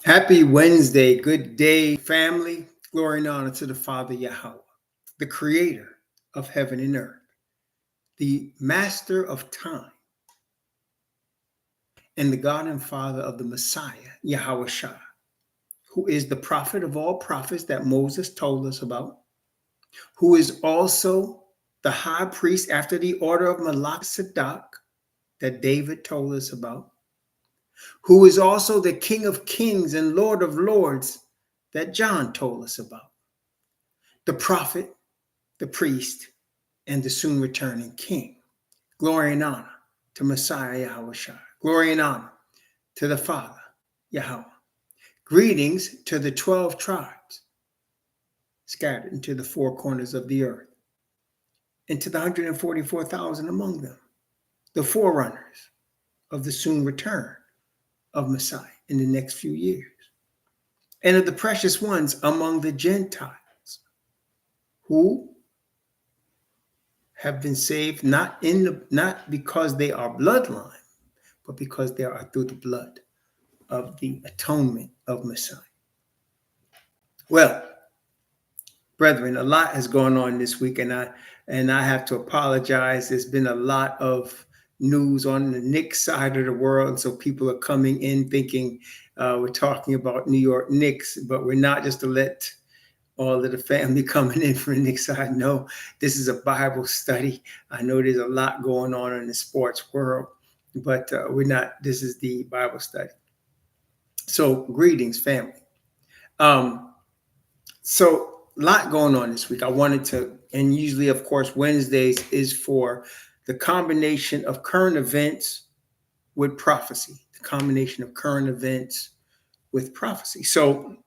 Happy Wednesday. Good day, family. Glory and honor to the Father Yahweh, the creator of heaven and earth, the master of time, and the God and Father of the Messiah, Yahweh Shah, who is the prophet of all prophets that Moses told us about, who is also the high priest after the order of Melchizedek that David told us about, who is also the King of kings and Lord of lords that John told us about, the prophet, the priest, and the soon returning king. Glory and honor to Messiah Yahweh Shai. Glory and honor to the Father Yahweh. Greetings to the 12 tribes scattered into the four corners of the earth, and to the 144,000 among them, the forerunners of the soon return of Messiah in the next few years, and of the precious ones among the Gentiles who have been saved not because they are bloodline, but because they are through the blood of the atonement of Messiah. Well, brethren, a lot has gone on this week, and I have to apologize. There's been a lot of news on the Knicks side of the world, so people are coming in thinking we're talking about New York Knicks, but we're not, just to let all of the family coming in from the Knicks side know this is a Bible study. I know there's a lot going on in the sports world, but we're not. This is the Bible study. So greetings, family. So a lot going on this week. I wanted to, and usually, of course, Wednesdays is for the combination of current events with prophecy, the combination of current events with prophecy. So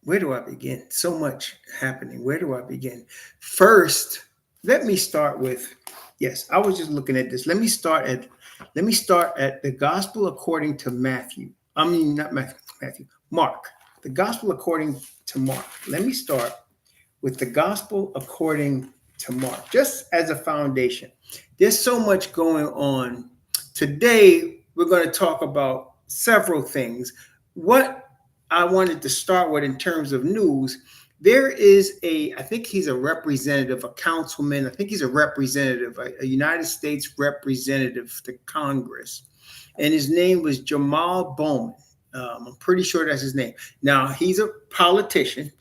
where do I begin? So much happening. Where do I begin? First, let me start with, yes, I was just looking at this. Let me start at the gospel according to Matthew. I mean, not Matthew, Mark. The gospel according to Mark. Let me start with the gospel according to Mark, just as a foundation. There's so much going on. Today, we're going to talk about several things. What I wanted to start with in terms of news, there is I think he's a representative, a councilman. I think he's a representative, a United States representative to Congress. And his name was Jamal Bowman. I'm pretty sure that's his name. Now, he's a politician.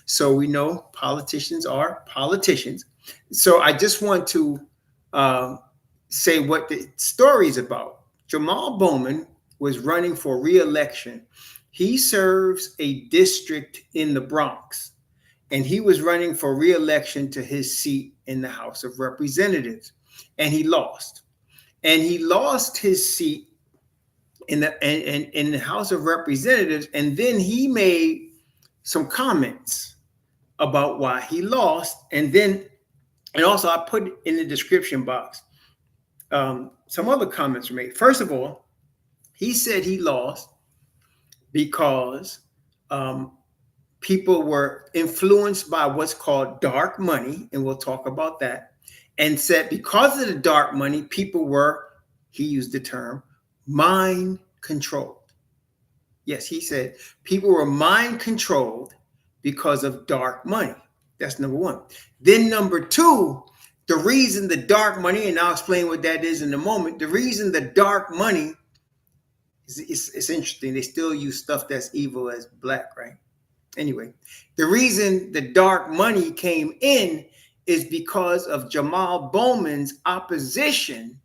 So we know politicians are politicians. So I just want to say what the story is about. Jamal Bowman was running for re-election. He serves a district in the Bronx, and he was running for re-election to his seat in the House of Representatives, and he lost. And he lost his seat in the House of Representatives, and then he made some comments about why he lost, and also I put in the description box some other comments were made. First of all, he said he lost because people were influenced by what's called dark money, and we'll talk about that, and said because of the dark money, people were, he used the term, mind controlled. Yes, he said people were mind controlled because of dark money. That's number one. Then number two, the reason the dark money, and I'll explain what that is in a moment, the reason the dark money, it's interesting. They still use stuff that's evil as black, right? Anyway, the reason the dark money came in is because of Jamal Bowman's opposition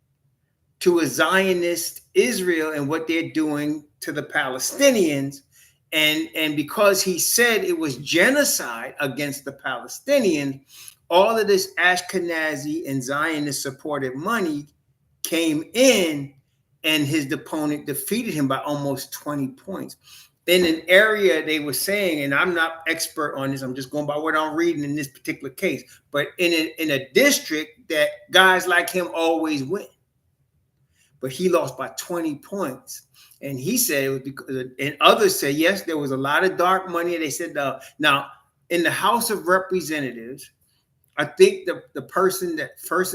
to a Zionist Israel and what they're doing to the Palestinians. And because he said it was genocide against the Palestinians, all of this Ashkenazi and Zionist supported money came in, and his opponent defeated him by almost 20 points. In an area they were saying, and I'm not expert on this, I'm just going by what I'm reading in this particular case, but in a district that guys like him always win. But he lost by 20 points. And he said it was because, and others say, yes, there was a lot of dark money. They said, now, in the House of Representatives, I think the person that first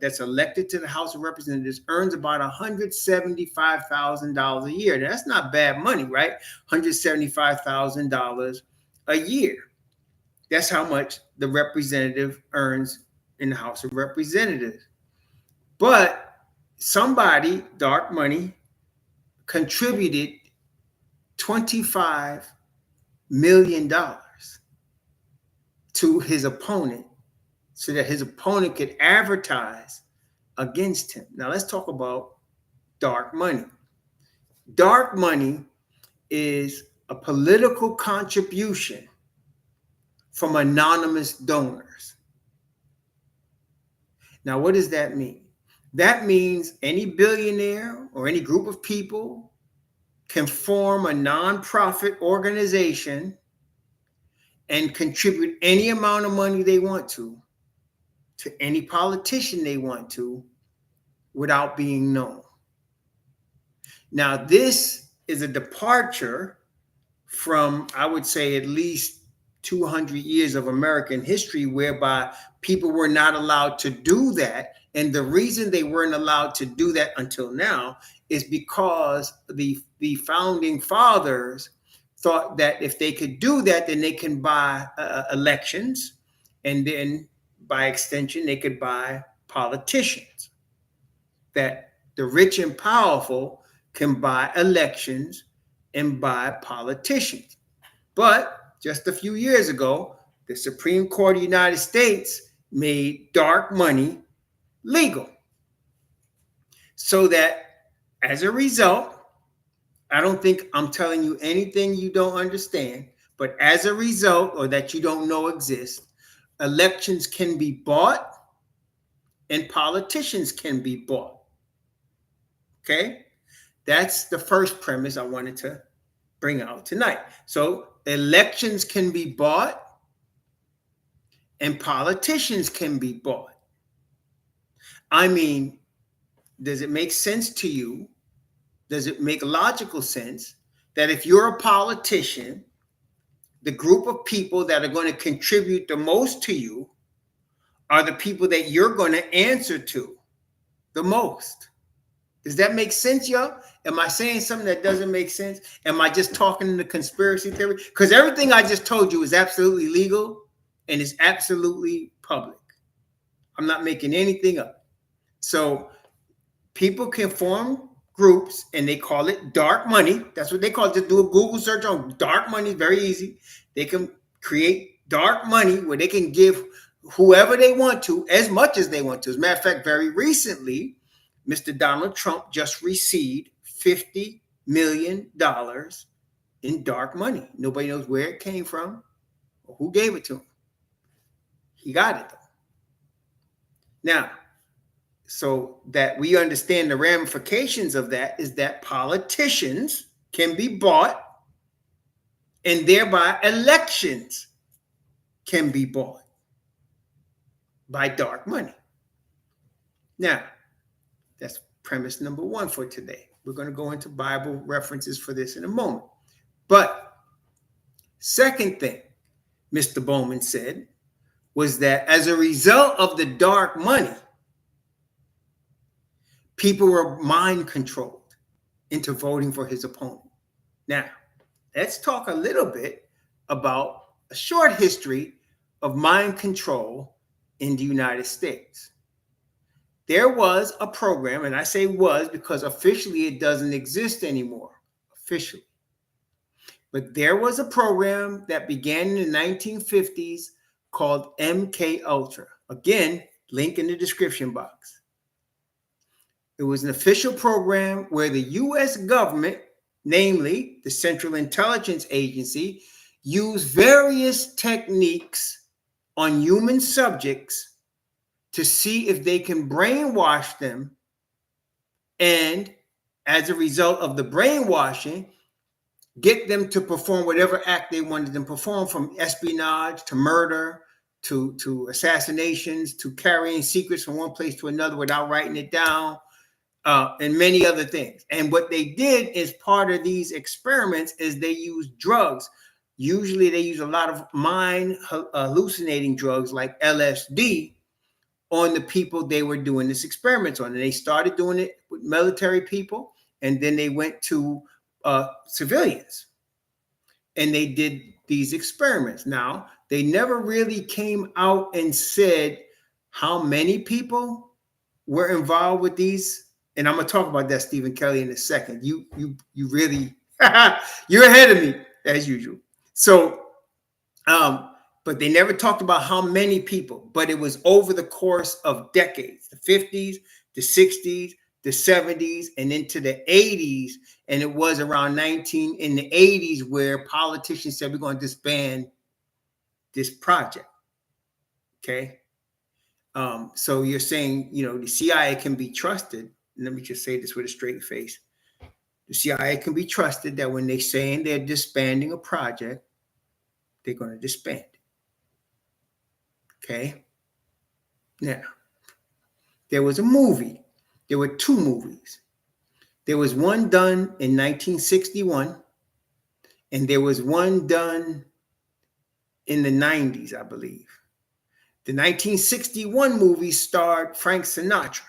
that's elected to the House of Representatives earns about $175,000 a year. That's not bad money, right? $175,000 a year. That's how much the representative earns in the House of Representatives. But somebody, dark money, contributed $25 million to his opponent so that his opponent could advertise against him. Now let's talk about dark money. Dark money is a political contribution from anonymous donors. Now, what does that mean? That means any billionaire or any group of people can form a nonprofit organization and contribute any amount of money they want to any politician they want to without being known. Now, this is a departure from, I would say, at least 200 years of American history whereby people were not allowed to do that. And the reason they weren't allowed to do that until now is because the founding fathers thought that if they could do that, then they can buy elections, and then by extension, they could buy politicians. That the rich and powerful can buy elections and buy politicians. But just a few years ago, the Supreme Court of the United States made dark money legal. So that as a result, I don't think I'm telling you anything you don't understand, but as a result, or that you don't know exists, elections can be bought and politicians can be bought. Okay? That's the first premise I wanted to bring out tonight. So elections can be bought and politicians can be bought. I mean, does it make sense to you? Does it make logical sense that if you're a politician, the group of people that are going to contribute the most to you are the people that you're going to answer to the most? Does that make sense, y'all? Am I saying something that doesn't make sense? Am I just talking in the conspiracy theory? Because everything I just told you is absolutely legal and is absolutely public. I'm not making anything up. So people can form groups and they call it dark money. That's what they call it. Just do a Google search on dark money. Very easy. They can create dark money where they can give whoever they want to, as much as they want to. As a matter of fact, very recently, Mr. Donald Trump just received $50 million in dark money. Nobody knows where it came from or who gave it to him. He got it though. Now, so that we understand the ramifications of that is that politicians can be bought and thereby elections can be bought by dark money. Now, that's premise number one for today. We're going to go into Bible references for this in a moment. But second thing Mr. Bowman said was that as a result of the dark money, people were mind controlled into voting for his opponent. Now, let's talk a little bit about a short history of mind control in the United States. There was a program, and I say was because officially it doesn't exist anymore, officially. But there was a program that began in the 1950s called MKUltra. Again, link in the description box. It was an official program where the U.S. government, namely the Central Intelligence Agency, used various techniques on human subjects to see if they can brainwash them. And as a result of the brainwashing, get them to perform whatever act they wanted them to perform, from espionage to murder to assassinations to carrying secrets from one place to another without writing it down. And many other things. And what they did as part of these experiments is they used drugs. Usually they use a lot of mind hallucinating drugs like LSD on the people they were doing this experiments on. And they started doing it with military people, and then they went to civilians, and they did these experiments. Now, they never really came out and said how many people were involved with these. And I'm going to talk about that, Stephen Kelly, in a second. You really, you're ahead of me as usual. So, but they never talked about how many people, but it was over the course of decades, the 50s, the 60s, the 70s, and into the 80s. And it was around in the 80s where politicians said, we're going to disband this project. Okay. So you're saying, the CIA can be trusted. Let me just say this with a straight face. The CIA can be trusted that when they're saying they're disbanding a project, they're going to disband it. Okay. Now, there was a movie. There were two movies. There was one done in 1961, and there was one done in the 90s, I believe. The 1961 movie starred Frank Sinatra.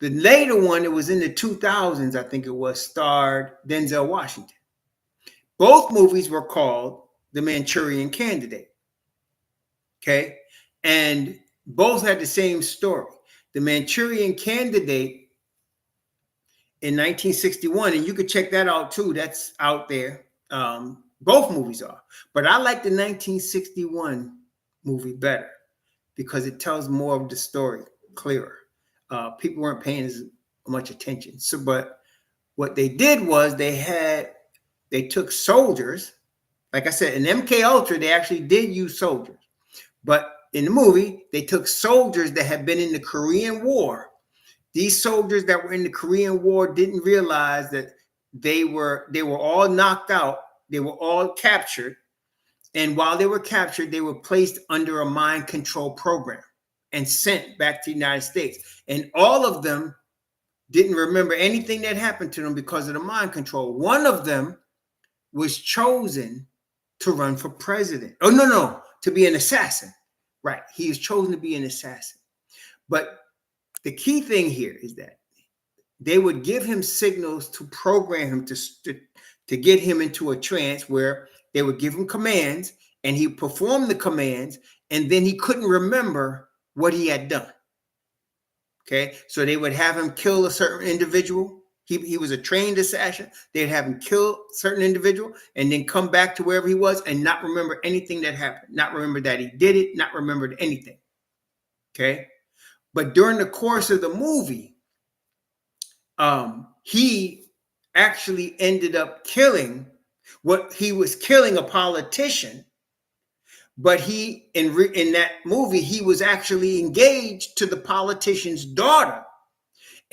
The later one, it was in the 2000s, I think it was, starred Denzel Washington. Both movies were called The Manchurian Candidate. Okay? And both had the same story. The Manchurian Candidate in 1961, and you could check that out too. That's out there. Both movies are. But I like the 1961 movie better because it tells more of the story clearer. People weren't paying as much attention. So, but what they did was they took soldiers. Like I said, in MKUltra, they actually did use soldiers. But in the movie, they took soldiers that had been in the Korean War. These soldiers that were in the Korean War didn't realize that they were all knocked out. They were all captured. And while they were captured, they were placed under a mind control program and sent back to the United States. And all of them didn't remember anything that happened to them because of the mind control. One of them was chosen to run for president. Oh, no, to be an assassin. Right. He was chosen to be an assassin. But the key thing here is that they would give him signals to program him to get him into a trance where they would give him commands and he performed the commands, and then he couldn't remember what he had done. Okay. So they would have him kill a certain individual. He was a trained assassin. They'd have him kill a certain individual and then come back to wherever he was and not remember anything that happened, not remember that he did it, not remember anything. Okay. But during the course of the movie, he actually ended up killing a politician. But in that movie, he was actually engaged to the politician's daughter.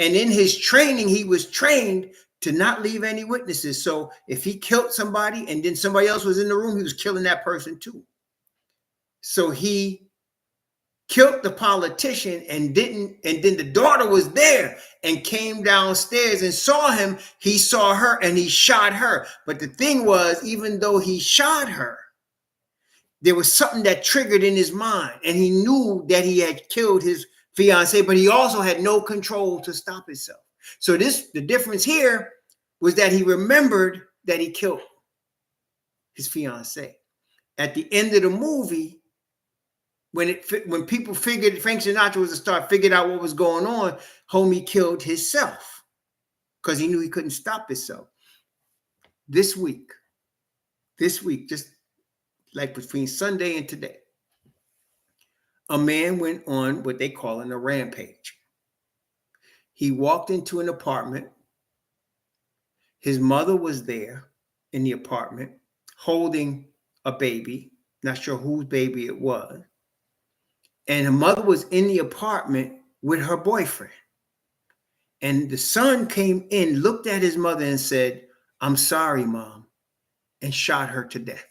And in his training, he was trained to not leave any witnesses. So if he killed somebody and then somebody else was in the room, he was killing that person too. So he killed the politician and then the daughter was there and came downstairs and saw him. He saw her and he shot her. But the thing was, even though he shot her, there was something that triggered in his mind, and he knew that he had killed his fiance, but he also had no control to stop himself. So the difference here was that he remembered that he killed his fiance. At the end of the movie, when people figured Frank Sinatra was a star, figured out what was going on, homie killed himself because he knew he couldn't stop himself. This week, just like between Sunday and today, a man went on what they call a rampage. He walked into an apartment. His mother was there in the apartment holding a baby, not sure whose baby it was. And her mother was in the apartment with her boyfriend. And the son came in, looked at his mother and said, "I'm sorry, Mom," and shot her to death.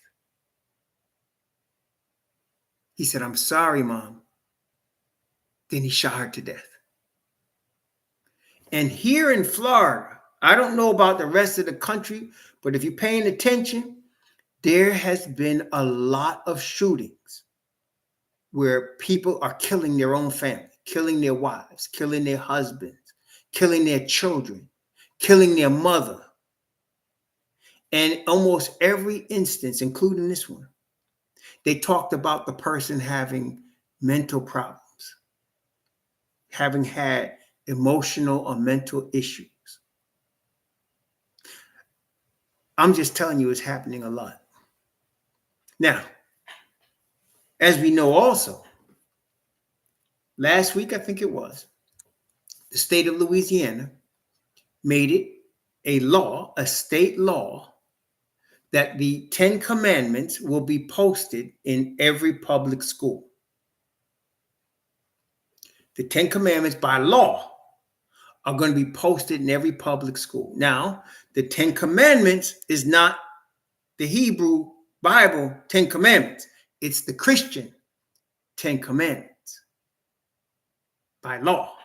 He said, "I'm sorry, Mom." Then he shot her to death. And here in Florida, I don't know about the rest of the country, but if you're paying attention, there has been a lot of shootings where people are killing their own family, killing their wives, killing their husbands, killing their children, killing their mother. And almost every instance, including this one, they talked about the person having mental problems, having had emotional or mental issues. I'm just telling you, it's happening a lot. Now, as we know also, last week, I think it was, the state of Louisiana made it a law, a state law, that the 10 Commandments will be posted in every public school. The 10 Commandments by law are going to be posted in every public school. Now, the 10 Commandments is not the Hebrew Bible 10 Commandments. It's the Christian 10 Commandments by law.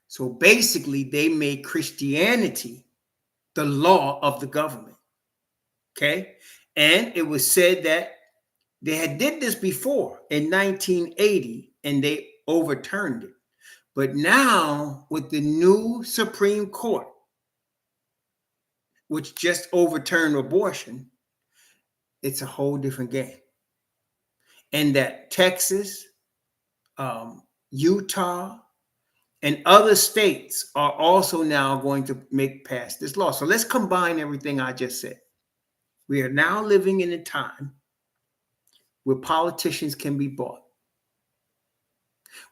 So basically, they made Christianity the law of the government. Okay? And it was said that they had did this before in 1980 and they overturned it. But now with the new Supreme Court, which just overturned abortion, it's a whole different game. And that Texas, Utah, and other states are also now going to pass this law. So let's combine everything I just said. We are now living in a time where politicians can be bought.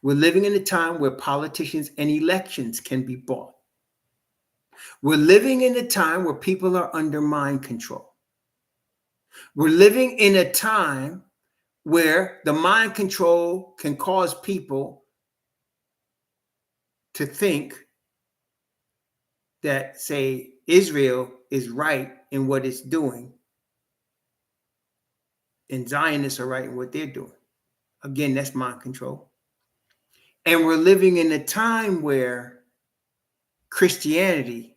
We're living in a time where politicians and elections can be bought. We're living in a time where people are under mind control. We're living in a time where the mind control can cause people to think that, say, Israel is right in what it's doing and Zionists are right in what they're doing. Again, that's mind control. And we're living in a time where Christianity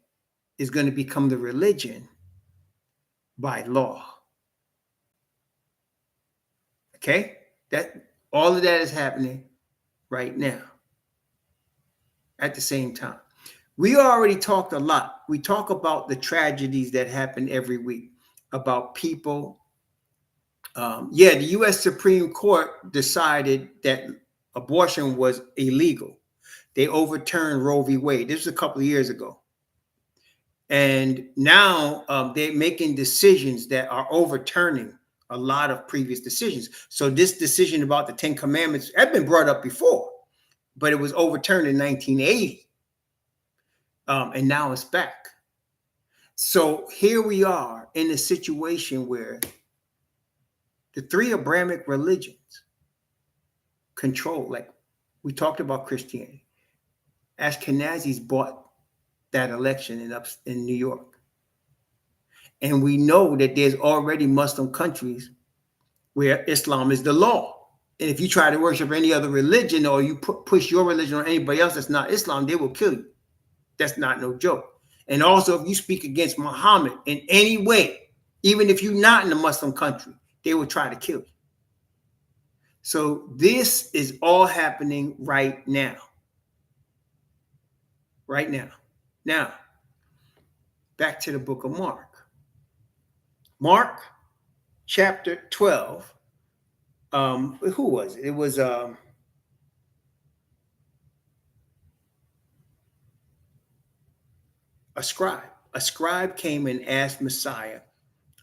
is going to become the religion by law. Okay? That all of that is happening right now at the same time. We already talked a lot. We talk about the tragedies that happen every week, about people. The U.S. Supreme Court decided that abortion was illegal. They overturned Roe v. Wade. This was a couple of years ago. And now they're making decisions that are overturning a lot of previous decisions. So this decision about the 10 Commandments had been brought up before, but it was overturned in 1980. And now it's back. So here we are in a situation where the three Abrahamic religions control, like we talked about Christianity. Ashkenazis bought that election in New York. And we know that there's already Muslim countries where Islam is the law. And if you try to worship any other religion or you push your religion on anybody else that's not Islam, they will kill you. That's not no joke. And also, if you speak against Muhammad in any way, even if you're not in a Muslim country, they will try to kill you. So this is all happening right now. Right now. Now, back to the book of Mark. Mark chapter 12. Who was it? It was a scribe. A scribe came and asked Messiah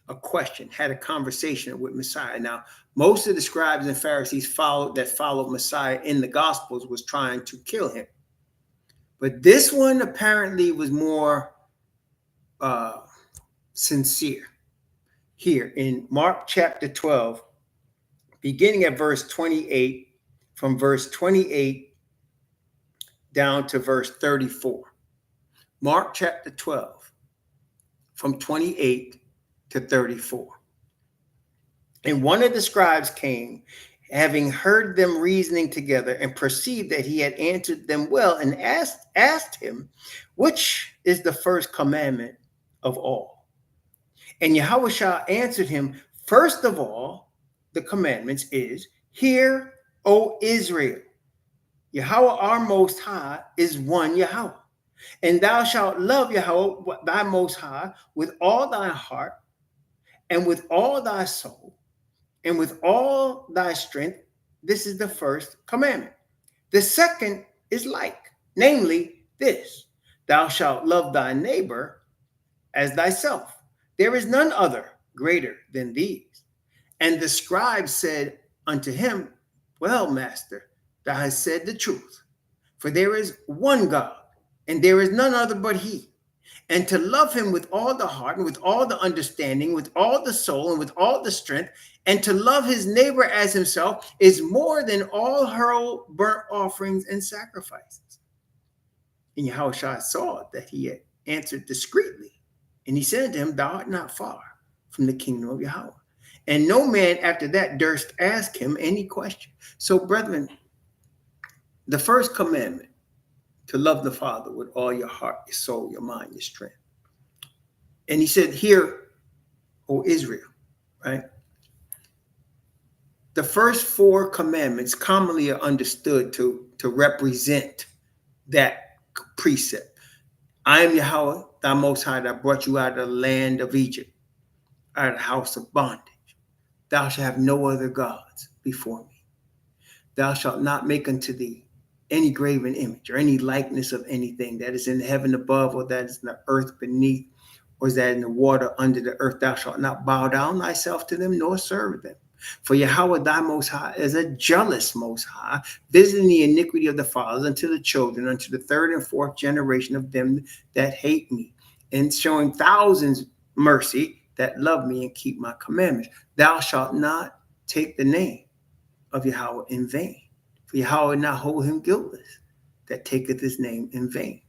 a question, had a conversation with Messiah. Now, most of the scribes and Pharisees followed Messiah in the Gospels was trying to kill him. But this one apparently was more sincere. Here in Mark chapter 12, beginning at verse 28, from verse 28 down to verse 34. Mark chapter 12, from 28 to 34. And one of the scribes came, having heard them reasoning together, and perceived that he had answered them well, and asked him, which is the first commandment of all? And Yahushua answered him, first of all, the commandments is, hear, O Israel, Yahweh our Most High is one Yahweh. And thou shalt love Yahweh thy Most High with all thy heart and with all thy soul and with all thy strength. This is the first commandment. The second is like, namely this, thou shalt love thy neighbor as thyself. There is none other greater than these. And the scribe said unto him, well, master, thou hast said the truth. For there is one God, and there is none other but he. And to love him with all the heart and with all the understanding, with all the soul and with all the strength, and to love his neighbor as himself is more than all whole burnt offerings and sacrifices. And Yahushua saw that he had answered discreetly. And he said to him, thou art not far from the kingdom of Yahweh. And no man after that durst ask him any question. So, brethren, the first commandment, to love the Father with all your heart, your soul, your mind, your strength. And he said, hear, O Israel, right? The first four commandments commonly are understood to represent that precept. I am Yahweh, thy Most High, that brought you out of the land of Egypt, out of the house of bondage. Thou shalt have no other gods before me. Thou shalt not make unto thee any graven image or any likeness of anything that is in heaven above, or that is in the earth beneath, or is that in the water under the earth. Thou shalt not bow down thyself to them, nor serve them. For Yahweh thy Most High is a jealous Most High, visiting the iniquity of the fathers unto the children, unto the third and fourth generation of them that hate me, and showing thousands mercy that love me and keep my commandments. Thou shalt not take the name of Yahweh in vain. For Yahweh not hold him guiltless that taketh his name in vain.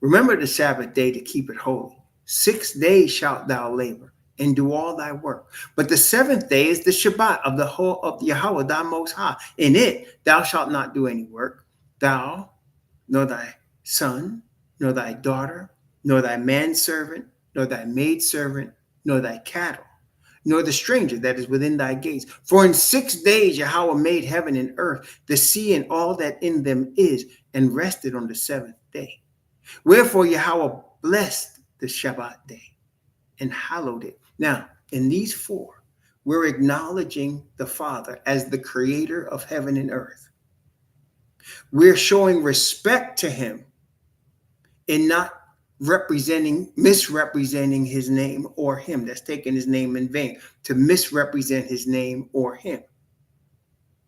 Remember the Sabbath day to keep it holy. 6 days shalt thou labor and do all thy work. But the seventh day is the Shabbat of the whole of Yahweh thy Most High. In it thou shalt not do any work, thou, nor thy son, nor thy daughter, nor thy manservant, nor thy maidservant, nor thy cattle, nor the stranger that is within thy gates. For in 6 days Yahweh made heaven and earth, the sea and all that in them is, and rested on the seventh day. Wherefore Yahweh blessed the Shabbat day and hallowed it. Now, in these four, we're acknowledging the Father as the creator of heaven and earth. We're showing respect to him in not misrepresenting his name or him. That's taking his name in vain. To misrepresent his name or him.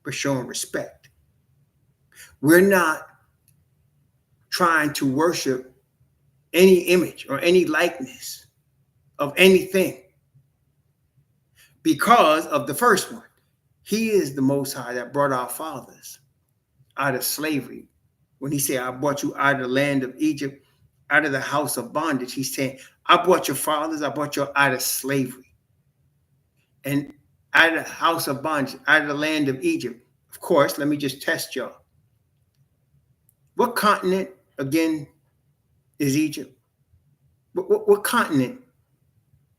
We're showing respect. We're not trying to worship any image or any likeness of anything because of the first one. He is the Most High that brought our fathers out of slavery. When he said, I brought you out of the land of Egypt, out of the house of bondage, he's saying, I brought your fathers, I brought you out of slavery. And out of the house of bondage, out of the land of Egypt. Of course, let me just test y'all. What continent, again, is Egypt? What continent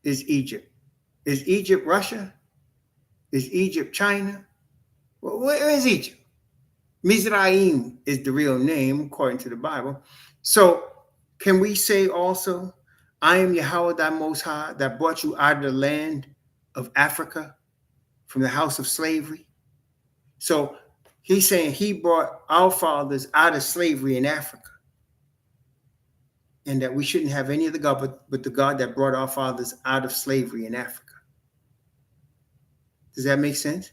is Egypt? Is Egypt Russia? Is Egypt China? Where is Egypt? Mizraim is the real name, according to the Bible. So can we say also, I am Yahweh thy Most High that brought you out of the land of Africa from the house of slavery? So he's saying he brought our fathers out of slavery in Africa. And that we shouldn't have any other God but the God that brought our fathers out of slavery in Africa. Does that make sense?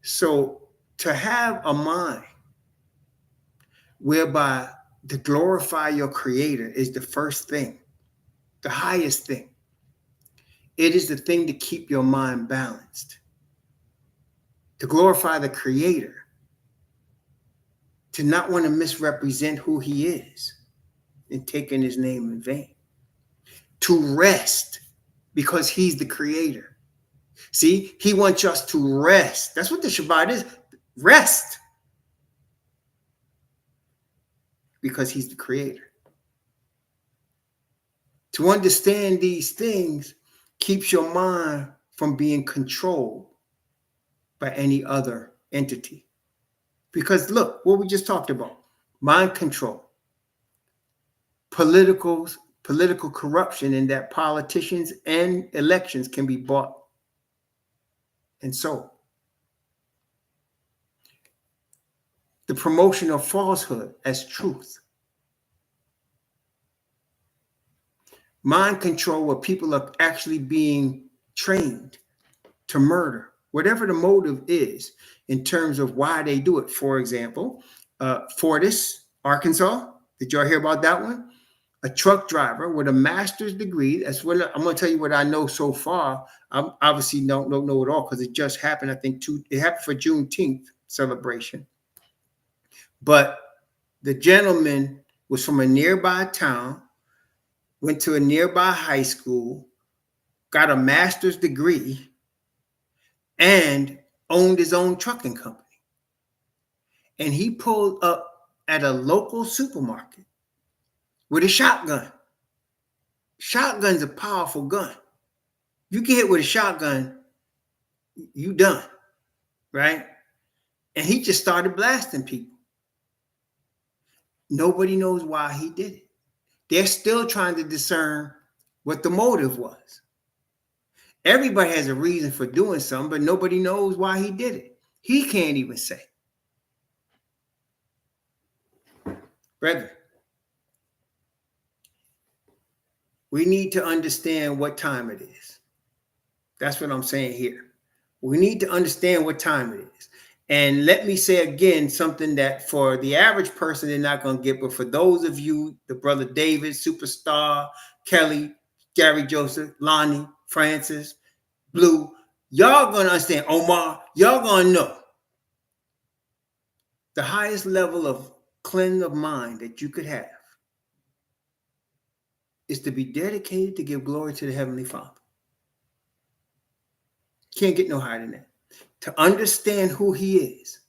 So to have a mind whereby to glorify your creator is the first thing, the highest thing. It is the thing to keep your mind balanced. To glorify the creator. To not want to misrepresent who he is and taking his name in vain. To rest because he's the creator. See, he wants us to rest. That's what the Shabbat is. Rest. Because he's the creator. To understand these things keeps your mind from being controlled by any other entity. Because look, what we just talked about, mind control, political corruption, in that politicians and elections can be bought and sold. The promotion of falsehood as truth. Mind control, where people are actually being trained to murder, whatever the motive is in terms of why they do it. For example, Fortis, Arkansas. Did y'all hear about that one? A truck driver with a master's degree. That's what I'm going to tell you what I know so far. I obviously don't know it all because it just happened. I think it happened for Juneteenth celebration. But the gentleman was from a nearby town, went to a nearby high school, got a master's degree, and owned his own trucking company. And he pulled up at a local supermarket with a shotgun. Shotgun's a powerful gun. You get hit with a shotgun, you done, right? And he just started blasting people. Nobody knows why he did it. They're still trying to discern what the motive was. Everybody has a reason for doing something, but nobody knows why he did it. He can't even say. Brethren, we need to understand what time it is. That's what I'm saying here. We need to understand what time it is. And let me say again something that for the average person they're not going to get, but for those of you, the brother David, Superstar, Kelly, Gary Joseph, Lonnie, Francis, Blue, y'all going to understand. Omar, y'all going to know the highest level of cleanse of mind that you could have is to be dedicated to give glory to the Heavenly Father. Can't get no higher than that. To understand who he is.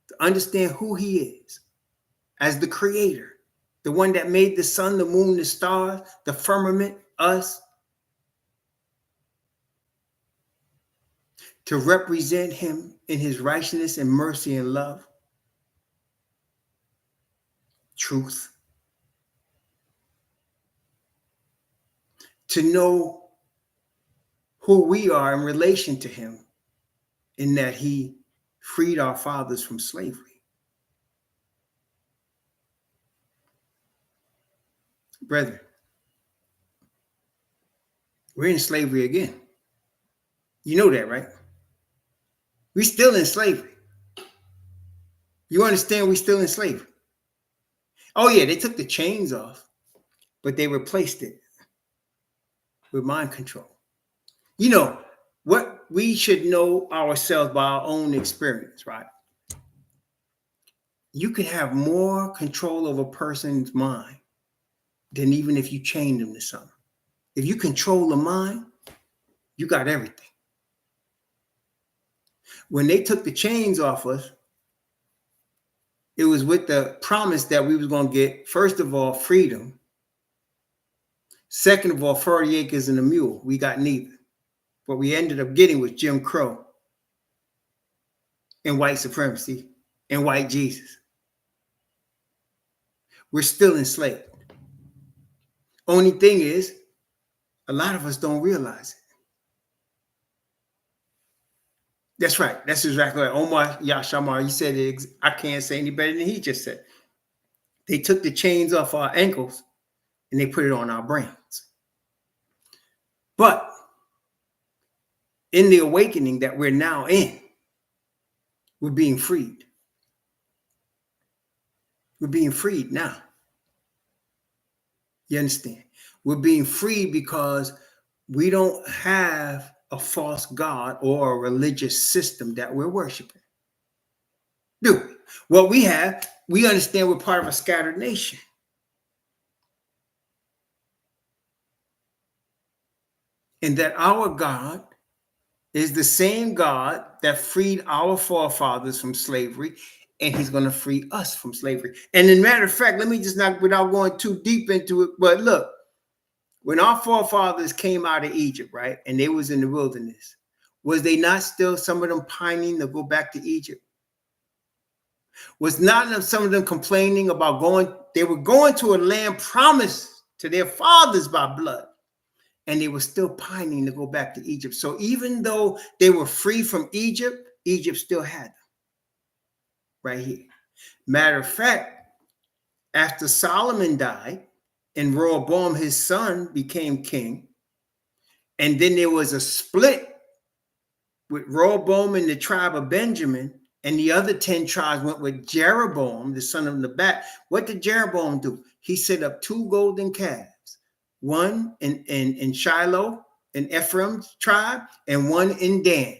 To understand who he is as the creator, the one that made the sun, the moon, the stars, the firmament, us. To represent him in his righteousness and mercy and love. Truth. To know who we are in relation to him, in that he freed our fathers from slavery. Brethren, we're in slavery again. You know that, right? We're still in slavery. You understand we're still in slavery? Oh yeah, they took the chains off, but they replaced it with mind control. You know, what we should know ourselves by our own experience, right? You can have more control over a person's mind than even if you chain them to something. If you control the mind, you got everything. When they took the chains off us, it was with the promise that we was going to get, first of all, freedom. Second of all, 40 acres and a mule. We got neither. What we ended up getting was Jim Crow and white supremacy and white Jesus. We're still enslaved. Only thing is, a lot of us don't realize it. That's right. That's exactly right. Omar Yashamar, he said it. I can't say any better than he just said. They took the chains off our ankles and they put it on our brains. But in the awakening that we're now in, we're being freed. We're being freed now. You understand? We're being freed because we don't have a false god or a religious system that we're worshiping. Do we? What we have, we understand we're part of a scattered nation. And that our God is the same God that freed our forefathers from slavery, and he's going to free us from slavery. And in matter of fact, let me just not, without going too deep into it, but look, When our forefathers came out of Egypt, right, and they was in the wilderness, was they not still, some of them pining to go back to Egypt? Was not some of them complaining about going, they were going to a land promised to their fathers by blood, and they were still pining to go back to Egypt. So even though they were free from Egypt, Egypt still had them right here. Matter of fact, after Solomon died and Rehoboam, his son, became king, and then there was a split with Rehoboam and the tribe of Benjamin, and the other 10 tribes went with Jeroboam, the son of Nebat. What did Jeroboam do? He set up 2 golden calves, one in Shiloh, in Ephraim's tribe, and one in Dan.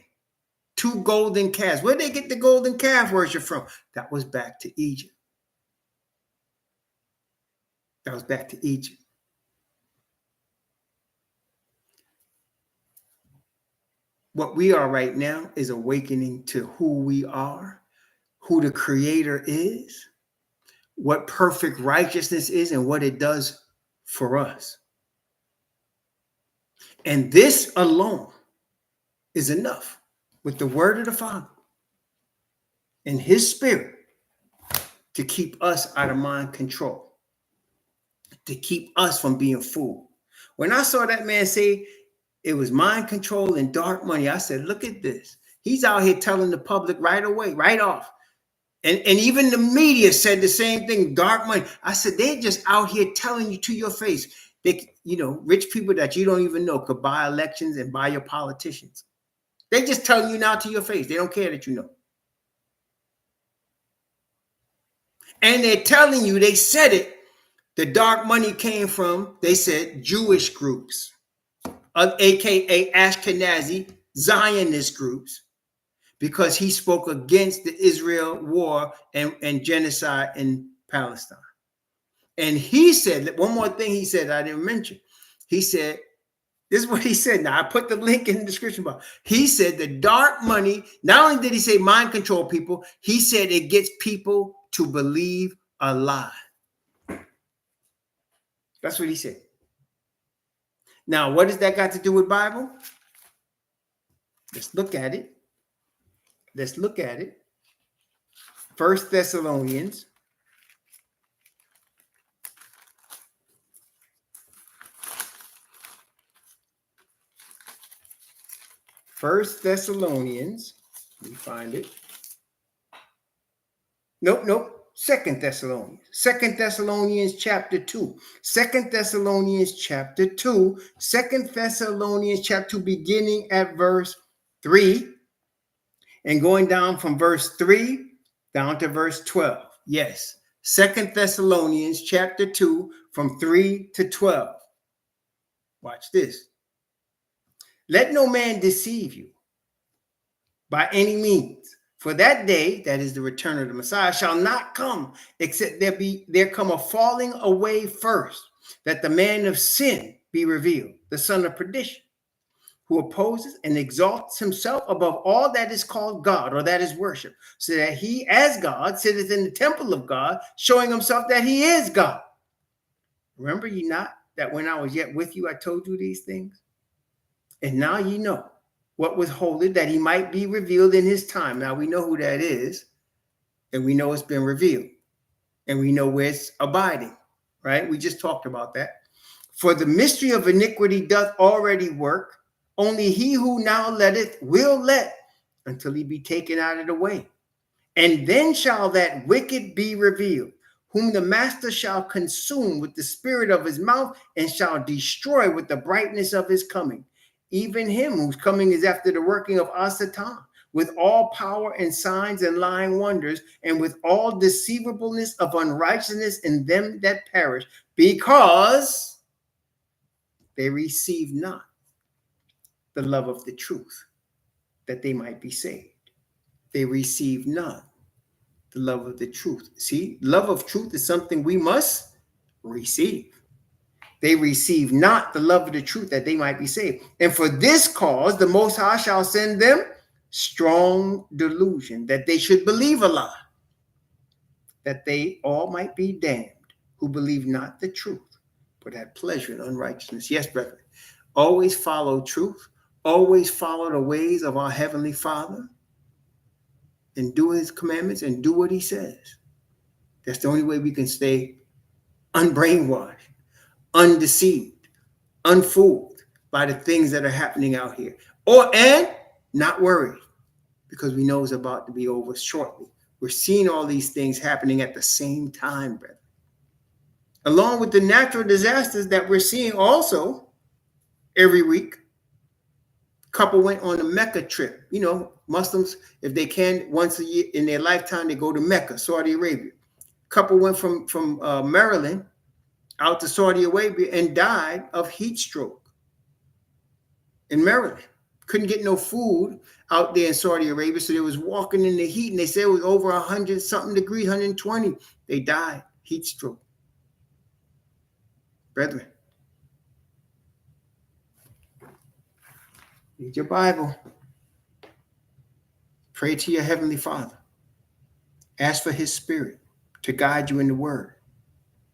2 golden calves. Where'd they get the golden calf worship from? That was back to Egypt. That was back to Egypt. What we are right now is awakening to who we are, who the Creator is, what perfect righteousness is, and what it does for us. And this alone is enough, with the word of the Father and his Spirit, to keep us out of mind control, to keep us from being fooled. When I saw that man say it was mind control and dark money, I said, look at this. He's out here telling the public right away, right off. And even the media said the same thing, dark money. I said, they're just out here telling you to your face. They, rich people that you don't even know could buy elections and buy your politicians. They just telling you now to your face. They don't care that you know. And they're telling you, they said it, the dark money came from, they said, Jewish groups, aka Ashkenazi Zionist groups, because he spoke against the Israel war and genocide in Palestine. And he said, one more thing he said I didn't mention. He said, this is what he said. Now, I put the link in the description box. He said the dark money, not only did he say mind control people, he said it gets people to believe a lie. That's what he said. Now, what does that got to do with Bible? Let's look at it. Let's look at it. 1 Thessalonians. Let me find it. Nope. 2 Thessalonians. 2 Thessalonians chapter 2. 2 Thessalonians chapter 2. 2 Thessalonians chapter 2, beginning at verse 3. And going down from verse 3 down to verse 12. Yes. 2 Thessalonians chapter 2 from 3 to 12. Watch this. Let no man deceive you by any means. For that day, that is the return of the Messiah, shall not come, except there come a falling away first, that the man of sin be revealed, the son of perdition, who opposes and exalts himself above all that is called God, or that is worship, so that he, as God, sitteth in the temple of God, showing himself that he is God. Remember ye not that when I was yet with you, I told you these things? And now ye know what was holy, that he might be revealed in his time. Now we know who that is, and we know it's been revealed, and we know where it's abiding, right? We just talked about that. For the mystery of iniquity doth already work. Only he who now letteth will let until he be taken out of the way. And then shall that wicked be revealed, whom the master shall consume with the spirit of his mouth, and shall destroy with the brightness of his coming. Even him whose coming is after the working of Asatan, with all power and signs and lying wonders, and with all deceivableness of unrighteousness in them that perish, because they receive not the love of the truth, that they might be saved. They receive not the love of the truth. See, love of truth is something we must receive. They receive not the love of the truth, that they might be saved. And for this cause, the Most High shall send them strong delusion, that they should believe a lie, that they all might be damned, who believe not the truth, but had pleasure in unrighteousness. Yes, brethren. Always follow truth. Always follow the ways of our Heavenly Father and do his commandments and do what he says. That's the only way we can stay unbrainwashed, undeceived, unfooled by the things that are happening out here. And not worried, because we know it's about to be over shortly. We're seeing all these things happening at the same time, brethren. Along with the natural disasters that we're seeing also every week. Couple went on a Mecca trip. You know, Muslims, if they can, once a year in their lifetime, they go to Mecca, Saudi Arabia. Couple went from Maryland out to Saudi Arabia and died of heat stroke in Maryland. Couldn't get no food out there in Saudi Arabia, so they was walking in the heat, and they said it was over 100-something degrees, 120. They died, heat stroke. Brethren, read your Bible. Pray to your Heavenly Father. Ask for his spirit to guide you in the word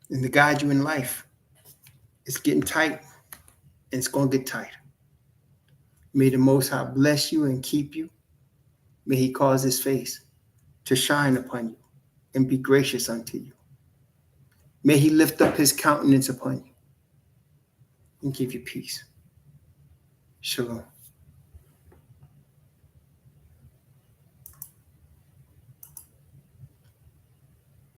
and to guide you in life. It's getting tight, and it's going to get tighter. May the Most High bless you and keep you. May he cause his face to shine upon you and be gracious unto you. May he lift up his countenance upon you and give you peace. Shalom.